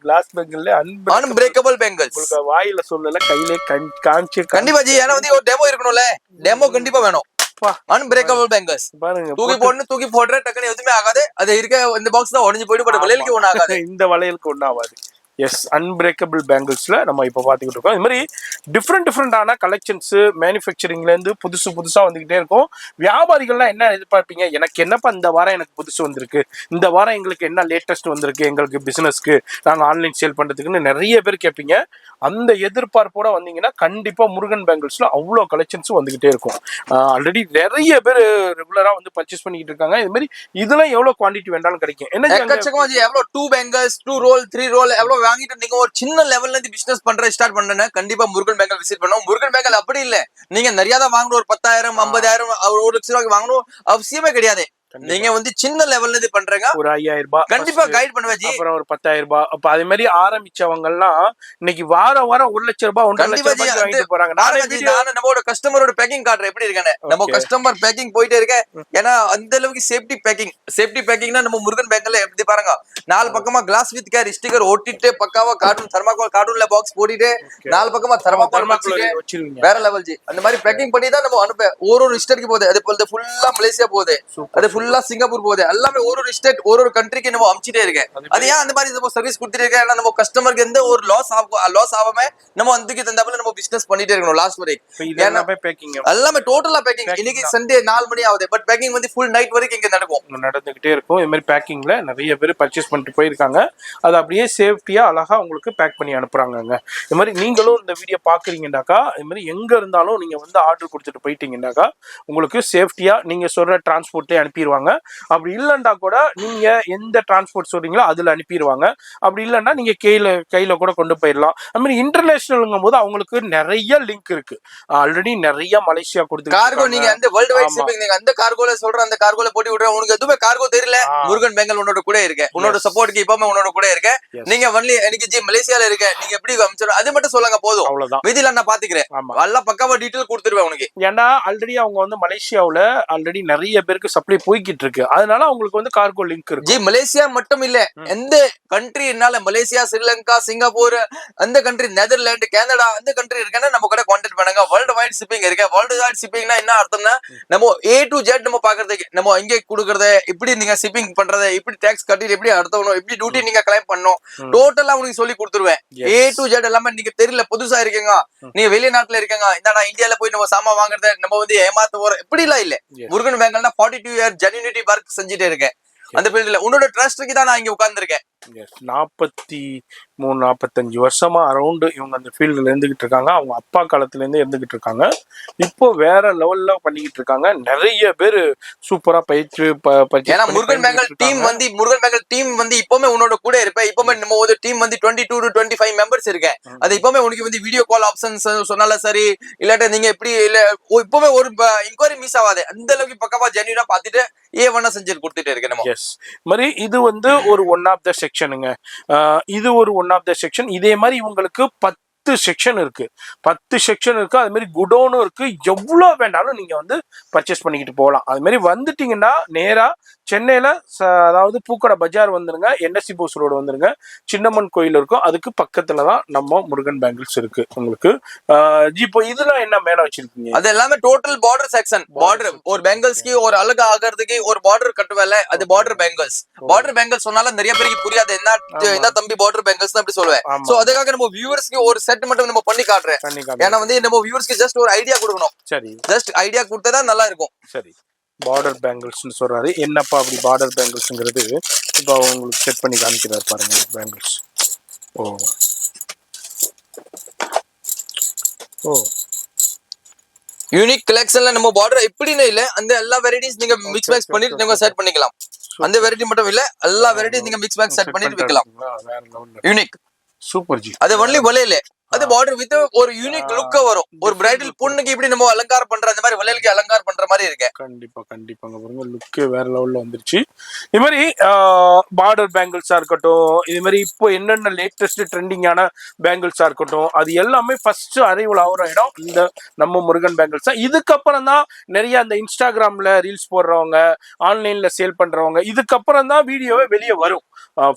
கிளாஸ் பெங்கல்ல அன்பிரேக்கபிள் பெங்கல்ஸ். உங்களுக்கு வாயில சொல்லல, கையிலே காமிச்சு. கண்டிப்பா ஜி. ஏன்னா வந்து ஒரு டெமோ இருக்கணும்ல. டெமோ கண்டிப்பா வேணும். அன்பிரேக்கபிள் பெங்கல்ஸ் பாருங்க, தூக்கி போடுற டக்குனு எதுவுமே ஆகாது. அது இருக்க இந்த பாக்ஸ் தான் உடஞ்சு போயிட்டு, பட் வளையலுக்கு ஒண்ணு ஆகாது. இந்த வளையலுக்கு ஒண்ணு ஆகாது. எஸ், அன்பிரேக்கபிள் பேங்கிள்ஸ்ல நம்ம இப்போ பார்த்துக்கிட்டு இருக்கோம். இது மாதிரி டிஃப்ரெண்டான கலெக்ஷன்ஸ் மேனுஃபேக்சரிங்லேருந்து புதுசா வந்துகிட்டே இருக்கும். வியாபாரிகள்லாம் என்ன எதிர்பார்ப்பீங்க? எனக்கு என்னப்பா இந்த வாரம் எனக்கு புதுசு வந்திருக்கு, இந்த வாரம் எங்களுக்கு என்ன லேட்டஸ்ட் வந்திருக்கு எங்களுக்கு பிசினஸ்க்கு, நாங்கள் ஆன்லைன் சேல் பண்ணுறதுக்குன்னு நிறைய பேர் கேட்பீங்க. அந்த எதிர்பார்ப்போட வந்தீங்கன்னா கண்டிப்பாக முருகன் பேங்கிள்ஸ்ல அவ்வளோ கலெக்ஷன்ஸும் வந்துகிட்டே இருக்கும். ஆல்ரெடி நிறைய பேர் ரெகுலராக வந்து பர்ச்சேஸ் பண்ணிக்கிட்டு இருக்காங்க. இது மாதிரி இதெல்லாம் எவ்வளோ குவான்டிட்டி வேண்டாலும் கிடைக்கும். என்ன எவ்வளோ 2 பேங்கல்ஸ் 2 ரோல் 3 ரோல் எவ்வளோ வாங்கிட்டு நீங்க ஒரு சின்ன லெவல்ல இருந்து பிசினஸ் ஸ்டார்ட் பண்றேன்னா கண்டிப்பா முருகன் பேங்கல் விசிட் பண்ணுவோம். முருகன் பேங்கல் அப்படி இல்ல, நீங்க நிறைய தான் வாங்கணும். ஒரு 10,000 50,000 1 லட்சம் ரூபாய்க்கு வாங்கணும் அவசியமே கிடையாது. நீங்க வந்து சின்ன லெவல்ல இருந்து பண்றீங்க, ஒரு 5,000 ரூபாய் கண்டிப்பா கைட் பண்ணுவேன் ஜி. அப்புறம் ஒரு 10,000 ரூபாய். அப்ப அதே மாதிரி ஆரம்பிச்சவங்க எல்லாம் இன்னைக்கு வாரம் 1 லட்சம் ரூபாய் 1.5 லட்சம் ரூபாய் வாங்கிட்டு போறாங்க. நான் நம்மளோட கஸ்டமரோட பேக்கிங் காட்டுறேன் எப்படி இருக்கேன்னு. நம்ம கஸ்டமர் பேக்கிங் போயிட்டே இருக்கேன். ஏன்னா அந்த அளவுக்கு சேஃப்டி பேக்கிங்னா நம்ம முருகன் பேங்க்ல எப்படி பாருங்க, 4 பக்கமா கிளாஸ் வித் கேர் ஸ்டிக்கர் ஒட்டிட்டு பக்காவா கார்ட்டூன் தர்மாகோல் கார்ட்டூன்ல பாக்ஸ் போட்டுட்டு 4 பக்கமா தர்மாகோல் வச்சிருக்கீங்க. வேற லெவல் ஜி. அந்த மாதிரி பேக்கிங் பண்ணி தான் நம்ம அனுப்ப ஒரு ஸ்டேட்க்கு போகுது. அது போல ஃபுல்லா மலேசியா போகுது, அது ஃபுல்லா சிங்கப்பூர் போகுது. எல்லாமே ஒரு ஸ்டேட் ஒரு கண்ட்ரிக்கு நம்ம அமிச்சிட்டே இருக்கேன். அது ஏன் அந்த மாதிரி நம்ம சர்வீஸ் கொடுத்துட்டே இருக்கேன்? ஏன்னா நம்ம கஸ்டமருக்கு எந்த ஒரு லாஸ் ஆகாம நம்ம அதுக்கு தந்தாப்புல நம்ம பிசினஸ் பண்ணிட்டே இருக்கணும் லாஸ்ட் வரைக்கும். எல்லாமே டோட்டலா பேக்கிங். இன்னைக்கு சண்டே 4 மணி ஆகுது, பட் பேக்கிங் வந்து ஃபுல் நைட் வரைக்கும் இங்க நடந்துகிட்டே இருக்கும். இது மாதிரி பேக்கிங்ல நிறைய பேர் பர்ச்சேஸ் பண்ணிட்டு போயிருக்காங்க. அது அப்படியே சேஃப்டியா அழகா உங்களுக்கு பேக் பண்ணி அனுப்புறாங்க. இது மாதிரி நீங்களும் இந்த வீடியோ பாக்குறீங்கன்னாக்கா, இது மாதிரி எங்க இருந்தாலும் நீங்க வந்து ஆர்டர் கொடுத்துட்டு போயிட்டீங்கன்னாக்கா உங்களுக்கு சேஃப்டியா நீங்க சொல்ற டிரான்ஸ்போர்ட்லயே அனுப்பிடுவாங்க. அப்படி இல்லைன்னா கூட நீங்க எந்த டிரான்ஸ்போர்ட் சொல்றீங்களோ அதுல அனுப்பிடுவாங்க. அப்படி இல்லைன்னா நீங்க கையில கூட கொண்டு போயிடலாம். அது மாதிரி இன்டர்நேஷனல்ங்கும் போது அவங்களுக்கு நிறைய லிங்க் இருக்கு. ஆல்ரெடி நிறைய மலேசியா கொடுத்து கார்கோ நீங்க அந்த வேர்ல்ட் வைட் ஷிப்பிங் நீங்க அந்த கார்கோல சொல்ற அந்த கார்கோல போட்டு விடுற உனக்கு எதுவுமே கார்கோ தெரியல. முருகன் பேங்கல் உன்னோட கூட இருக்கு, உன்னோட சப்போர்ட்க்கு இப்பவுமே உன்னோட கூட இருக்கு. நீங்க ஒன்லி எனக்கு ஜி மலேசியால இருக்க, நீங்க எப்படி அனுப்பிச்சு அது மட்டும் சொல்லுங்க போதும். அவ்வளவுதான். விதில நான் பாத்துக்கிறேன். எல்லாம் பக்காவா டீடைல் கொடுத்துருவேன் உனக்கு. ஏன்னா ஆல்ரெடி அவங்க வந்து மலேசியாவுல ஆல்ரெடி நிறைய பேருக்கு சப்ளை போய்கிட்டு இருக்கு. அதனால அவங்களுக்கு வந்து கார்கோ லிங்க் இருக்கு. ஜி மலேசியா மட்டும் இல்ல, எந்த கண்ட்ரினால மலேசியா ஸ்ரீலங்கா சிங்கப்பூர் அந்த கண்ட்ரி நெதர்லாந்து கனடா அந்த கண்ட்ரி இருக்கேன்னா நம்ம கூட கான்டாக்ட் பண்ணுங்க. வேர்ல்டு வைட் ஷிப்பிங் இருக்கு. வேர்ல்டு வைட் ஷிப்பிங்னா என்ன அர்த்தம்னா நம்ம A to Z நம்ம பாக்குறதுக்கு நம்ம இங்கே கொடுக்கறது இப்படி நீங்க ஷிப்பிங் பண்றது இப்படி டாக்ஸ் கட்டி எப்படி அடுத்தவனும் எப்படி டியூட்டி நீங்க கிளைம் பண்ணணும் டோட்டலா உங்களுக்கு சொல்லி கொடுத்துருவேன். A to Z எல்லாமே நீங்க தெரியல புதுசா இருக்கீங்க, நீங்க வெளிநாட்டுல இருக்கீங்க, இந்த நான் இந்தியால போய் நம்ம சாமான் வாங்குறது நம்ம வந்து ஏமாத்து போறோம் இப்படி எல்லாம் இல்ல. முருகன் பேங்கல்னா 42 இயர் ஜென்யூனிட்டி ஒர்க் செஞ்சுட்டே இருக்கேன். அந்த ஃபீல்ட்ல உன்னோட ட்ரஸ்ட்க்கு தான் நான் இங்க உட்கார்ந்துருக்கேன். 43-45 வருஷமா அரௌண்ட் இவங்க அந்த ஃபீல்டுல இருந்துகிட்டு இருக்காங்க. அவங்க அப்பா காலத்துல இருந்து இருந்துகிட்டு இருக்காங்க. இப்போ வேற லெவல்ல பண்ணிக்கிட்டு இருக்காங்க. நிறைய பேர் சூப்பரா பயிற்சி ஏன்னா முருகன் பேங்கல் டீம் வந்து இப்பவுமே உன்னோட கூட இருப்பேன். இப்பவுமே நம்ம ஒரு டீம் வந்து 22 to 25 மெம்பர்ஸ் இருக்கேன். அது இப்பவுமே உனக்கு வந்து வீடியோ கால் ஆப்ஷன்ஸ் சொன்னாலும் சரி, இல்லாட்ட நீங்க எப்படி இல்ல இப்பவுமே ஒரு இன்கொயரி மிஸ் ஆகாது. அந்த அளவுக்கு பக்கவா ஜென்யூனா பாத்துட்டு A1 செஞ்சு கொடுத்துட்டு இருக்கேன். மாதிரி இது வந்து ஒரு ஒன் ஆஃப் த செக்ஷனுங்க. இது ஒரு ஒன் ஆஃப் த செக்ஷன். இதே மாதிரி இவங்களுக்கு 10 செக்ஷன் இருக்கு. 10 செக்ஷன் இருக்கு. அது மாதிரி குடோனும் இருக்கு. எவ்வளவு வேண்டாலும் நீங்க வந்து பர்ச்சேஸ் பண்ணிக்கிட்டு போகலாம். அது மாதிரி வந்துட்டீங்கன்னா நேரா சென்னையில அதாவது பூக்கடை பஜார் வந்துருங்க, NSC போஸ் ரோடு வந்துருங்க, சின்னம்மன் கோயில் இருக்கும். அதுக்கு பக்கத்துல தான் நம்ம முருகன் பேங்கிள்ஸ் இருக்கு உங்களுக்கு. இப்போ இதுல என்ன மேல வச்சிருக்கீங்க? அது எல்லாமே டோட்டல் பார்டர் செக்ஷன். பார்டர் ஒரு பேங்கிள்ஸ்க்கு ஒரு அழகா ஆகிறதுக்கு ஒரு பார்டர் கட்டுவேல, அது பார்டர் பேங்கிள்ஸ். பார்டர் பேங்கிள்ஸ் சொன்னாலும் நிறைய பேருக்கு புரியாது. என்ன தம்பி பார்டர் பேங்கிள்ஸ் அப்படி சொல்லுவேன். சோ அதுக்காக நம்ம வியூவர்ஸ்க்கு ஒரு செட் மட்டும் நம்ம பண்ணி காட்டுறேன். ஏன்னா வந்து நம்ம வியூவர்ஸ்க்கு ஜஸ்ட் ஒரு ஐடியா கொடுக்கணும். சரி, ஜஸ்ட் ஐடியா கொடுத்தா நல்லா இருக்கும். சரி, பார்டர் பேங்கிள்ஸ்னு சொல்றாரு. என்னப்பா அப்படி பார்டர் பேங்கிள்ஸ்ங்கிறது இப்போ உங்களுக்கு செட் பண்ணி காமிக்கிறார் பாருங்க. பேங்கிள்ஸ் யூனிக் கலெக்ஷன்ல நம்ம பார்டர் எப்படின்னு இல்ல, அந்த எல்லா வெரைட்டிஸ் நீங்க மிக்ஸ் மேக்ஸ் பண்ணிட்டு நீங்க செட் பண்ணிக்கலாம். அந்த வெரைட்டி மட்டும் இல்ல, எல்லா வெரைட்டிஸ் நீங்க மிக்ஸ் மேக்ஸ் செட் பண்ணிட்டு விக்கலாம். Unique super ji. அது ஒன்லி வளையல அது பார்டர் வித் ஒரு யூனிக் லுக் வரும். ஒரு பிரைடல் பொண்ணுக்கு இப்படி நம்ம அலங்காரம் பண்ற அந்த மாதிரி வளையலுக்கு அலங்காரம் பண்ற மாதிரி இருக்கு. கண்டிப்பாங்க பாருங்க, லுக்கே வேற லெவல்ல வந்துருச்சு. இது மாதிரி பார்டர் பேங்கிள்ஸா இருக்கட்டும், இது மாதிரி இப்போ என்னென்ன லேட்டஸ்ட் ட்ரெண்டிங்கான பேங்கிள்ஸா இருக்கட்டும், அது எல்லாமே ஃபர்ஸ்ட் அரைவல் ஆகிற இடம் இந்த நம்ம முருகன் பேங்கிள்ஸ் தான். இதுக்கப்புறம் தான் நிறைய அந்த இன்ஸ்டாகிராம்ல ரீல்ஸ் போடுறவங்க, ஆன்லைன்ல சேல் பண்றவங்க, இதுக்கப்புறம் தான் வீடியோவே வெளியே வரும்.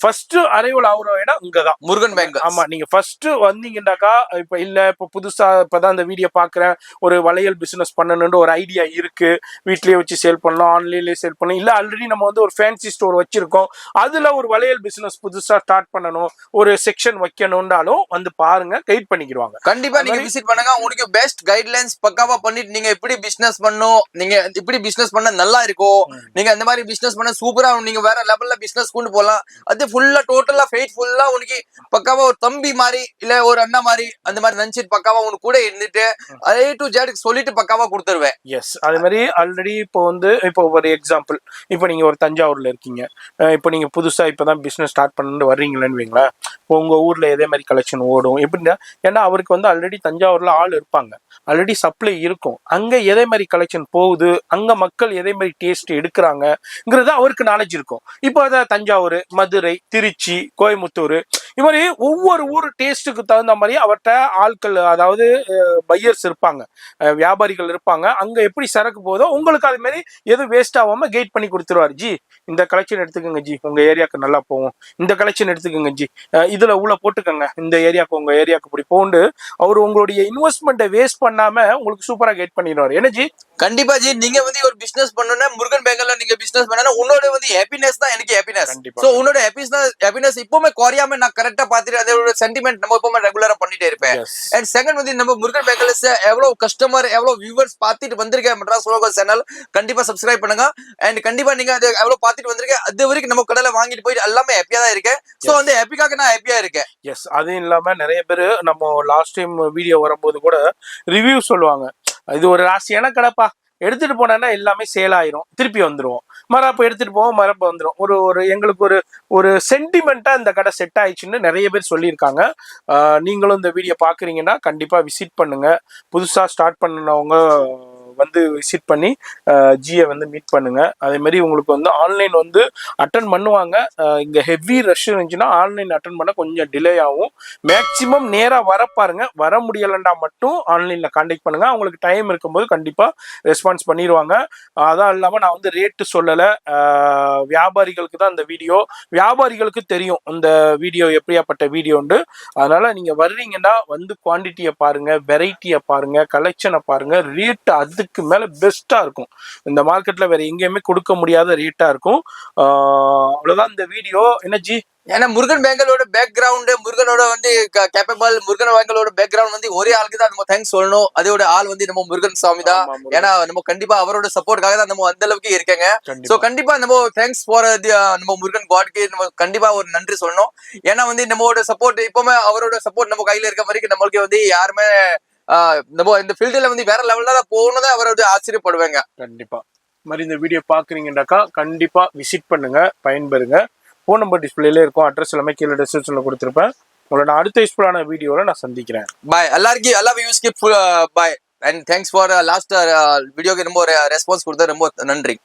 ஃபர்ஸ்ட் அரைவல் ஆகுற இடம் இங்கதான் முருகன் பேங்கிள்ஸ். ஆமா, நீங்க ஃபர்ஸ்ட் வந்தீங்கன்னாக்கா இப்ப புதுசா இப்பதான் அந்த வீடியோ பாக்குறேன், ஒரு வளையல் பிசினஸ் பண்ணணும்னு ஒரு ஐடியா இருக்கு, வீட்லயே வச்சு சேல் பண்ணலாம், ஆன்லைன்லயே சேல் பண்ணலாம், இல்ல ஆல்ரெடி நம்ம வந்து ஒரு ஃபேன்சி ஸ்டோர் வச்சிருக்கோம், அதுல ஒரு வளையல் பிசினஸ் புதுசா ஸ்டார்ட் பண்ணணும், ஒரு செக்ஷன் வைக்கணும்னாலும் வந்து பாருங்க, கைட் பண்ணிக்கிடுவாங்க. கண்டிப்பா நீங்க விசிட் பண்ணுங்க. உங்களுக்கு பெஸ்ட் கைட்லைன்ஸ் பக்காவா பண்ணிட்டு நீங்க எப்படி பிசினஸ் பண்ணணும், நீங்க இப்படி பிசினஸ் பண்ண நல்லா இருக்கும், நீங்க அந்த மாதிரி பிசினஸ் பண்ண சூப்பரா நீங்க வேற லெவல்ல பிசினஸ் கொண்டு போகலாம். அது ஃபுல்லா டோட்டலா ஃபெய்த்ஃபுல்லா உனக்கு பக்காவா ஒரு தம்பி மாதிரி இல்ல ஒரு அண்ணா மாதிரி அந்த மாதிரி நினைச்சிட்டு பக்காவா உனக்கு கூட இருந்துட்டு அதே டு ஜெட் சொல்லிட்டு பக்காவா கொடுத்துருவேன். எஸ், அதே மாதிரி ஆல்ரெடி இப்போ ஒரு எக்ஸாம்பிள், இப்போ நீங்க ஒரு தஞ்சாவூர்ல இருக்கீங்க, இப்போ நீங்க புதுசா இப்பதான் பிசினஸ் ஸ்டார்ட் பண்ணு வர்றீங்களேன்னு வைங்களேன், உங்க ஊர்ல எதே மாதிரி கலெக்ஷன் ஓடும் எப்படின்னா, ஏன்னா அவருக்கு வந்து ஆல்ரெடி தஞ்சாவூர்ல ஆள் இருப்பாங்க, ஆல்ரெடி சப்ளை இருக்கும், அங்க எதே மாதிரி கலெக்ஷன் போகுது, அங்க மக்கள் எதே மாதிரி டேஸ்ட் எடுக்கிறாங்கிறது அவருக்கு நாலேஜ் இருக்கும். இப்போ அதை தஞ்சாவூர், மதுரை, திருச்சி, கோயம்புத்தூர், இது மாதிரி ஒவ்வொரு ஊர் டேஸ்ட்டுக்கு தகுந்த மாதிரி அவர்கிட்ட ஆட்கள், அதாவது பையர்ஸ் இருப்பாங்க, வியாபாரிகள் இருப்பாங்க, அங்க எப்படி சரக்கு போதோ உங்களுக்கு அது மாதிரி எதுவும் வேஸ்ட் ஆகாம கைட் பண்ணி கொடுத்துருவாரு. ஜி இந்த கலெக்ஷன் எடுத்துக்கோங்க ஜி, உங்க ஏரியாவுக்கு நல்லா போகும், இந்த கலெக்ஷன் எடுத்துக்கோங்க ஜி, இதுல உள்ள போட்டுக்கோங்க, இந்த ஏரியாவுக்கு உங்க ஏரியாவுக்கு இப்படி போண்டு அவர் உங்களுடைய இன்வெஸ்ட்மெண்ட்டை வேஸ்ட் பண்ணாம உங்களுக்கு சூப்பரா கைட் பண்ணிடுவாரு. என்ன ஜி? கண்டிப்பா ஜி, நீங்க வந்து ஒரு பிசினஸ் பண்ணணும்னா முருகன் பேங்கல்ல நீங்க பிசினஸ் பண்ணா உன்னோட வந்து ஹாப்பினஸ் தான் எனக்கு ஹாப்பினஸ். சோ உன்னோட ஹாப்பினஸ் இப்பவுமே குறையாம நான் கரெக்டா பாத்துட்டு அதோட சென்டிமெண்ட் நம்ம இப்பவுமே ரெகுலரா பண்ணிட்டே இருப்பேன். அண்ட் செகண்ட் வந்து நம்ம முருகன் பேங்கல்ல எவ்வளவு கஸ்டமர் எவ்வளவு வியூவர்ஸ் பாத்துட்டு வந்திருக்கேன் மெட்ராஸ் லோகல் சேனல், கண்டிப்பா சப்ஸ்கிரைப் பண்ணுங்க. அண்ட் கண்டிப்பா நீங்க அது எவ்வளவு பாத்துட்டு வந்திருக்கேன், அது வரைக்கும் நம்ம கடையில வாங்கிட்டு போயிட்டு எல்லாமே ஹாப்பியா தான் இருக்கேன். சோ வந்து ஹாப்பிக்காக நான் ஹாப்பியா இருக்கேன். எஸ், அதுவும் இல்லாம நிறைய பேர் நம்ம லாஸ்ட் டைம் வீடியோ வரும்போது கூட ரிவ்யூ சொல்லுவாங்க, இது ஒரு ராசியான கடைப்பா, எடுத்துட்டு போனா எல்லாமே சேல் ஆயிரும், திருப்பி வந்துருவோம், மரப்ப எடுத்துட்டு போவோம், மரப்ப வந்துடும், ஒரு எங்களுக்கு ஒரு சென்டிமெண்டா இந்த கடை செட் ஆயிடுச்சுன்னு நிறைய பேர் சொல்லியிருக்காங்க. நீங்களும் இந்த வீடியோ பாக்குறீங்கன்னா கண்டிப்பா விசிட் பண்ணுங்க. புதுசா ஸ்டார்ட் பண்ணவங்க வந்து விசிட் பண்ணி ஜியை வந்து மீட் பண்ணுங்க. அதே மாதிரி உங்களுக்கு வந்து ஆன்லைன் வந்து அட்டன் பண்ணுவாங்க. இங்க ஹெவி ரஷ் இருந்துச்சுன்னா ஆன்லைன் அட்டன் பண்ண கொஞ்சம் டிலே ஆகும். மேக்சிமம் நேரா வர பாருங்க, வர முடியலண்டா மட்டும் ஆன்லைன்ல கான்டாக்ட் பண்ணுங்க, அவங்களுக்கு டைம் இருக்கும்போது கண்டிப்பா ரெஸ்பான்ஸ் பண்ணிடுவாங்க. அதான் இல்லாம நான் வந்து ரேட்டு சொல்லலை, வியாபாரிகளுக்கு தான் இந்த வீடியோ, வியாபாரிகளுக்கு தெரியும் இந்த வீடியோ எப்படியாப்பட்ட வீடியோண்டு. அதனால நீங்க வர்றீங்கன்னா வந்து குவான்டிட்டியை பாருங்க, வெரைட்டியை பாருங்க, கலெக்ஷனை பாருங்க, ரேட் அதுக்கு மேல பெஸ்டா இருக்கும். இந்த மார்க்கெட்ல வேற எங்கேயுமே கொடுக்க முடியாத ரேட்டா இருக்கும். அவ்வளவுதான் இந்த வீடியோ. என்ன ஜி? ஏன்னா முருகன் பேங்கலோட பேக்ரவுண்ட், முருகனோட வந்து கேப்பபிள், முருகன் பேங்கலோட பேக்ரவுண்ட் வந்து ஒரே ஆளுக்கு தான் நம்ம தேங்க்ஸ் சொல்லணும். அதோட ஆள் வந்து நம்ம முருகன் சாமி தான். ஏன்னா நம்ம கண்டிப்பா அவரோட சப்போர்ட்காக தான் நம்ம அந்த அளவுக்கு இருக்கேங்க. சோ கண்டிப்பா நம்ம தேங்க்ஸ் ஃபார் நம்ம முருகன் காட்க்கு நம்ம கண்டிப்பா ஒரு நன்றி சொல்லணும். ஏன்னா வந்து நம்மளோட சப்போர்ட் இப்பவுமே அவரோட சப்போர்ட் நம்ம கையில இருக்க வரைக்கும் நம்மளுக்கு வந்து யாருமே நம்ம இந்த ஃபீல்டுல வந்து வேற லெவல்ல தான் போகணும்தான் அவரோட ஆச்சரியப்படுவாங்க. கண்டிப்பா மாதிரி இந்த வீடியோ பாக்குறீங்கன்னாக்கா கண்டிப்பா விசிட் பண்ணுங்க, பயன்பெறுங்க. ஃபோன் நம்பர் டிஸ்பிளேல இருக்கும், அட்ரஸ் எல்லாமே கீழே டிஸ்கிரிப்ஷன்ல கொடுத்துருப்பேன். உங்களோட அடுத்த யூஸ்ஃபுல்லான வீடியோல நான் சந்திக்கிறேன். பாய் எல்லாருக்கும், எல்லா வியூஸ்க்கு பாய். அண்ட் தேங்க்ஸ் ஃபார் லாஸ்ட் வீடியோக்கு ரொம்ப ரெஸ்பான்ஸ் கொடுத்தா ரொம்ப நன்றி.